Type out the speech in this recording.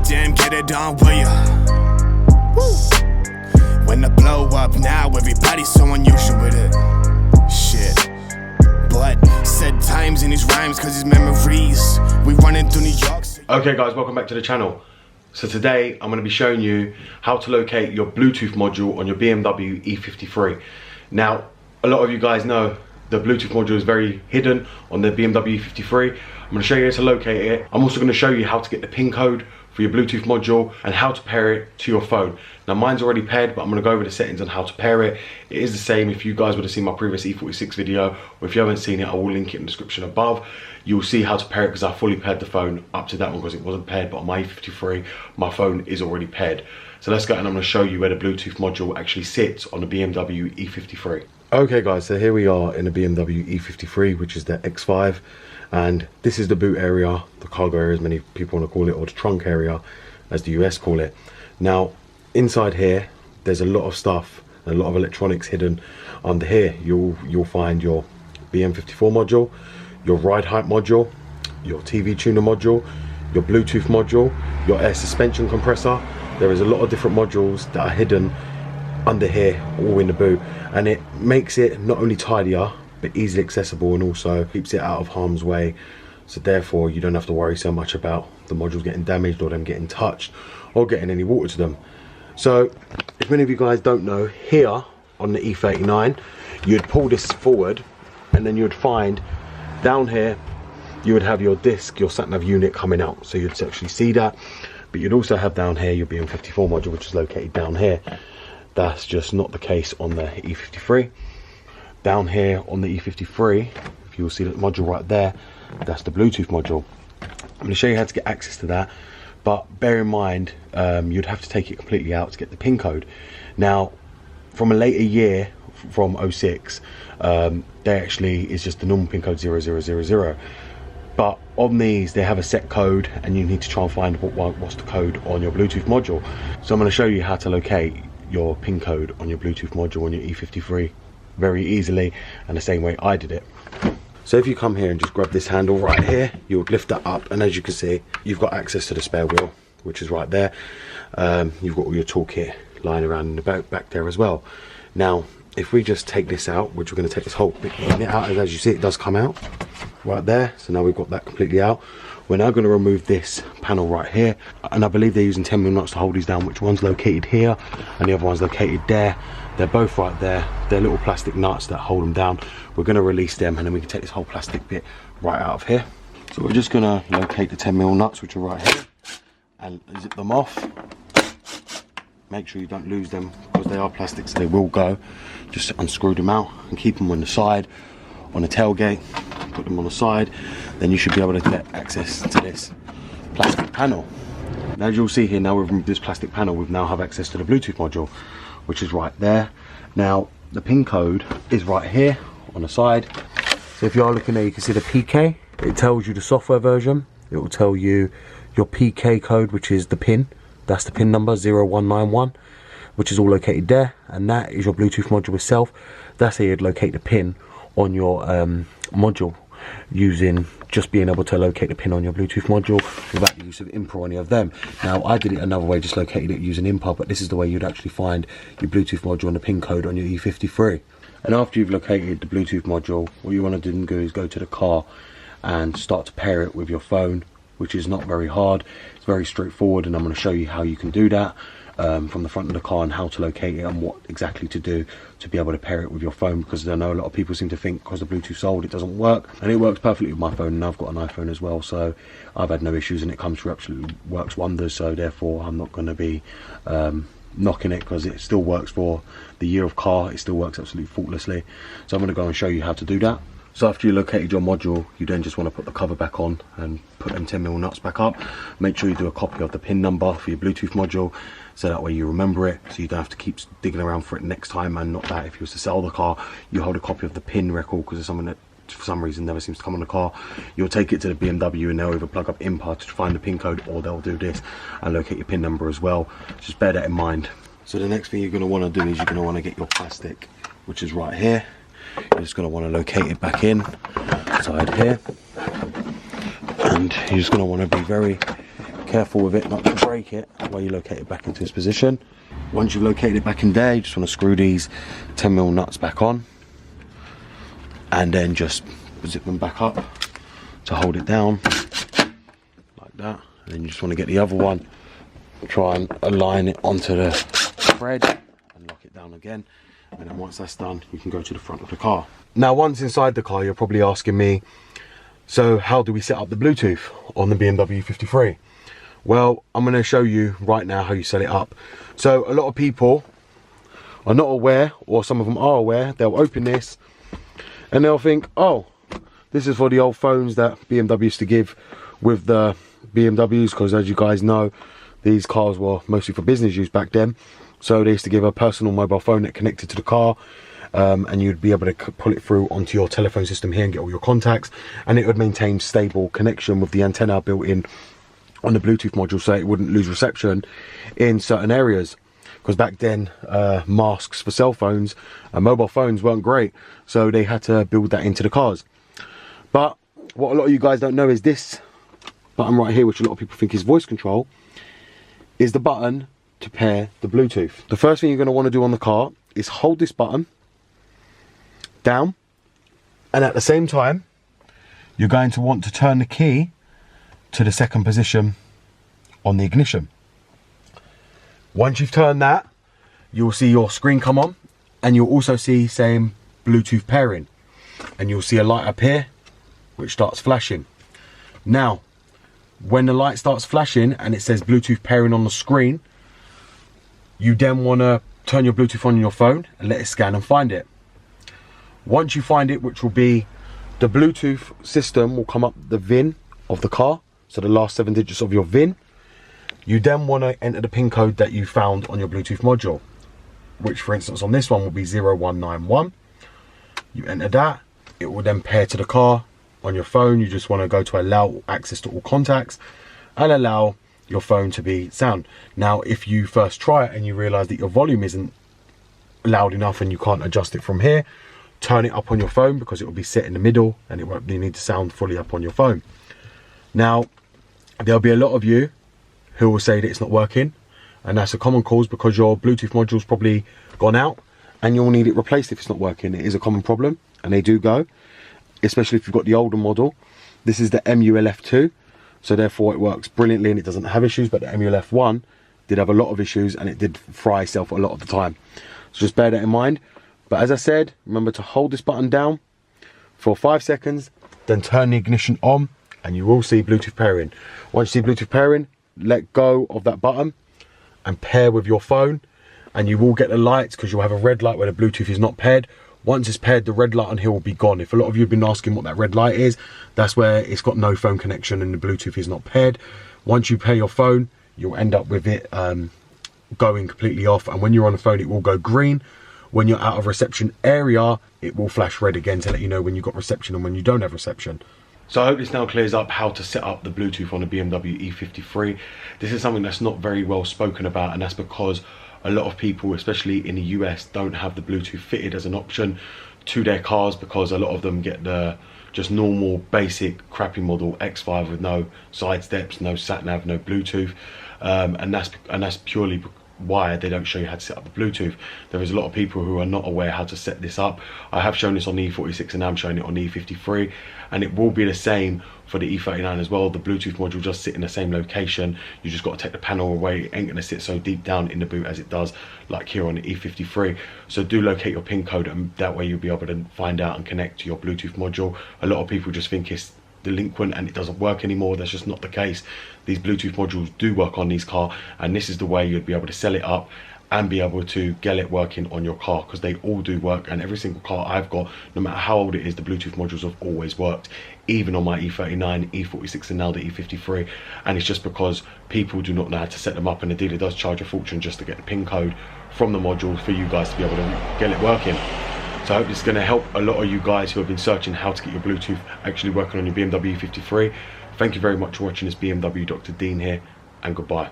goddamn get it on, will ya? Woo. When the blow up now, everybody's so unusual with it. Shit. But said times in his rhymes, cause his memories, we running through New York City. Okay guys, welcome back to the channel. So today I'm going to be showing you how to locate your Bluetooth module on your BMW E53. Now, a lot of you guys know the Bluetooth module is very hidden on the BMW E53. I'm going to show you how to locate it. I'm also going to show you how to get the PIN code for your Bluetooth module and how to pair it to your phone. Now mine's already paired, but I'm going to go over the settings on how to pair it. It is the same if you guys would have seen my previous E46 video, or if you haven't seen it, I will link it in the description above. You'll see how to pair it because I fully paired the phone up to that one because it wasn't paired, but on my E53, my phone is already paired. So let's go and I'm going to show you where the Bluetooth module actually sits on the BMW E53. Okay guys, so here we are in the BMW E53, which is the X5. And this is the boot area, the cargo area as many people want to call it, or the trunk area as the US call it. Now inside here there's a lot of stuff, a lot of electronics hidden under here. You'll find your BM54 module, your ride height module, your TV tuner module, your Bluetooth module, your air suspension compressor. There is a lot of different modules that are hidden under here, all in the boot, and it makes it not only tidier but easily accessible, and also keeps it out of harm's way, so therefore you don't have to worry so much about the modules getting damaged or them getting touched or getting any water to them. So if many of you guys don't know, here on the E39 you'd pull this forward and then you'd find down here you would have your disc, your sat nav unit coming out, so you'd actually see that. But you'd also have down here your BM54 module, which is located down here. That's just not the case on the E53. Down here on the E53, if you'll see that module right there, that's the Bluetooth module. I'm going to show you how to get access to that, but bear in mind you'd have to take it completely out to get the PIN code. Now from a later year, from 06, there actually is just the normal PIN code 0000, but on these they have a set code and you need to try and find what's the code on your Bluetooth module. So I'm going to show you how to locate your PIN code on your Bluetooth module on your E53 very easily, and the same way I did it. So if you come here and just grab this handle right here, you would lift that up, and as you can see you've got access to the spare wheel, which is right there. You've got all your toolkit lying around in the back there as well. Now if we just take this out, which we're going to take this whole bit out, and as you see it does come out right there, so now we've got that completely out. We're now going to remove this panel right here, and I believe they're using 10mm nuts to hold these down, which one's located here and the other one's located there. They're both right there. They're little plastic nuts that hold them down. We're going to release them and then we can take this whole plastic bit right out of here. So we're just going to locate the 10mm nuts, which are right here, and zip them off. Make sure you don't lose them because they are plastic, so they will go. Just unscrew them out and keep them on the side, on the tailgate. Put them on the side, then you should be able to get access to this plastic panel. Now as you'll see here, now we've removed this plastic panel, we now have access to the Bluetooth module, which is right there. Now the PIN code is right here on the side. So if you are looking there, you can see the PK. It tells you the software version. It will tell you your PK code, which is the PIN. That's the PIN number 0191, which is all located there, and that is your Bluetooth module itself. That's how you'd locate the PIN on your module, using just being able to locate the pin on your Bluetooth module without the use of IMPA or any of them. Now I did it another way, just located it using IMPA, but this is the way you'd actually find your Bluetooth module and the pin code on your E53. And after you've located the Bluetooth module, what you want to do is go to the car and start to pair it with your phone, which is not very hard. It's very straightforward, and I'm going to show you how you can do that from the front of the car and how to locate it and what exactly to do to be able to pair it with your phone, because I know a lot of people seem to think because the Bluetooth's old it doesn't work, and it works perfectly with my phone, and I've got an iPhone as well, so I've had no issues and it comes through, absolutely works wonders. So therefore I'm not going to be knocking it, because it still works for the year of car. It still works absolutely faultlessly. So I'm going to go and show you how to do that. So after you located your module, you then just want to put the cover back on and put them 10mm nuts back up. Make sure you do a copy of the pin number for your Bluetooth module, so that way you remember it, so you don't have to keep digging around for it next time. And not that if you was to sell the car, you hold a copy of the pin record, because it's something that for some reason never seems to come on the car. You'll take it to the BMW and they'll either plug up IMPA to find the pin code, or they'll do this and locate your pin number as well. Just bear that in mind. So the next thing you're going to want to do is you're going to want to get your plastic, which is right here. You're just going to want to locate it back inside here, and you're just going to want to be very careful with it not to break it while you locate it back into its position. Once you've located it back in there, you just want to screw these 10mm nuts back on and then just zip them back up to hold it down like that. And then you just want to get the other one, try and align it onto the thread and lock it down again. And then once that's done, you can go to the front of the car. Now, once inside the car, you're probably asking me, so how do we set up the Bluetooth on the BMW E53? Well, I'm going to show you right now how you set it up. So a lot of people are not aware, or some of them are aware. They'll open this and they'll think, oh, this is for the old phones that BMW used to give with the BMWs, because as you guys know, these cars were mostly for business use back then. So they used to give a personal mobile phone that connected to the car, and you'd be able to pull it through onto your telephone system here and get all your contacts, and it would maintain stable connection with the antenna built in on the Bluetooth module, so it wouldn't lose reception in certain areas. Because back then, masks for cell phones and mobile phones weren't great, so they had to build that into the cars. But what a lot of you guys don't know is this button right here, which a lot of people think is voice control, is the button to pair the Bluetooth. The first thing you're going to want to do on the car is hold this button down, and at the same time you're going to want to turn the key to the second position on the ignition. Once you've turned that, you'll see your screen come on, and you'll also see saying Bluetooth pairing, and you'll see a light up here which starts flashing. Now, when the light starts flashing and it says Bluetooth pairing on the screen, you then want to turn your Bluetooth on your phone and let it scan and find it. Once you find it, which will be the Bluetooth system will come up the VIN of the car, so the last 7 digits of your VIN. You then want to enter the pin code that you found on your Bluetooth module, which for instance on this one will be 0191. You enter that, it will then pair to the car. On your phone, you just want to go to allow access to all contacts and allow your phone to be sound. Now, if you first try it and you realize that your volume isn't loud enough and you can't adjust it from here, turn it up on your phone, because it will be set in the middle and it won't need to sound fully up on your phone. Now, there'll be a lot of you who will say that it's not working, and that's a common cause because your Bluetooth module's probably gone out and you'll need it replaced if it's not working. It is a common problem, and they do go, especially if you've got the older model. This is the MULF2, so therefore it works brilliantly and it doesn't have issues, but the MULF1 did have a lot of issues and it did fry itself a lot of the time. So just bear that in mind. But as I said, remember to hold this button down for 5 seconds, then turn the ignition on, and you will see Bluetooth pairing. Once you see Bluetooth pairing, let go of that button and pair with your phone, and you will get the lights, because you'll have a red light where the Bluetooth is not paired. Once it's paired, the red light on here will be gone. If a lot of you have been asking what that red light is, that's where it's got no phone connection and the Bluetooth is not paired. Once you pair your phone, you'll end up with it going completely off, and when you're on the phone it will go green. When you're out of reception area, it will flash red again to let you know when you've got reception and when you don't have reception. So I hope this now clears up how to set up the Bluetooth on a BMW E53. This is something that's not very well spoken about, and that's because a lot of people, especially in the US, don't have the Bluetooth fitted as an option to their cars, because a lot of them get the just normal basic crappy model X5 with no side steps, no sat nav, no Bluetooth, and that's purely why they don't show you how to set up the Bluetooth. There is a lot of people who are not aware how to set this up. I have shown this on the E46 and now I'm showing it on the E53, and it will be the same for the E39 as well. The Bluetooth module just sit in the same location. You just got to take the panel away. It ain't going to sit so deep down in the boot as it does like here on the E53. So do locate your pin code, and that way you'll be able to find out and connect to your Bluetooth module. A lot of people just think it's delinquent and it doesn't work anymore. That's just not the case. These Bluetooth modules do work on these cars, and this is the way you'd be able to sell it up and be able to get it working on your car, because they all do work, and every single car I've got, no matter how old it is, the Bluetooth modules have always worked, even on my E39, E46 and now the E53. And it's just because people do not know how to set them up, and the dealer does charge a fortune just to get the pin code from the module for you guys to be able to get it working. So I hope this is going to help a lot of you guys who have been searching how to get your Bluetooth actually working on your BMW E53. Thank you very much for watching this BMW Dr. Dean here, and goodbye.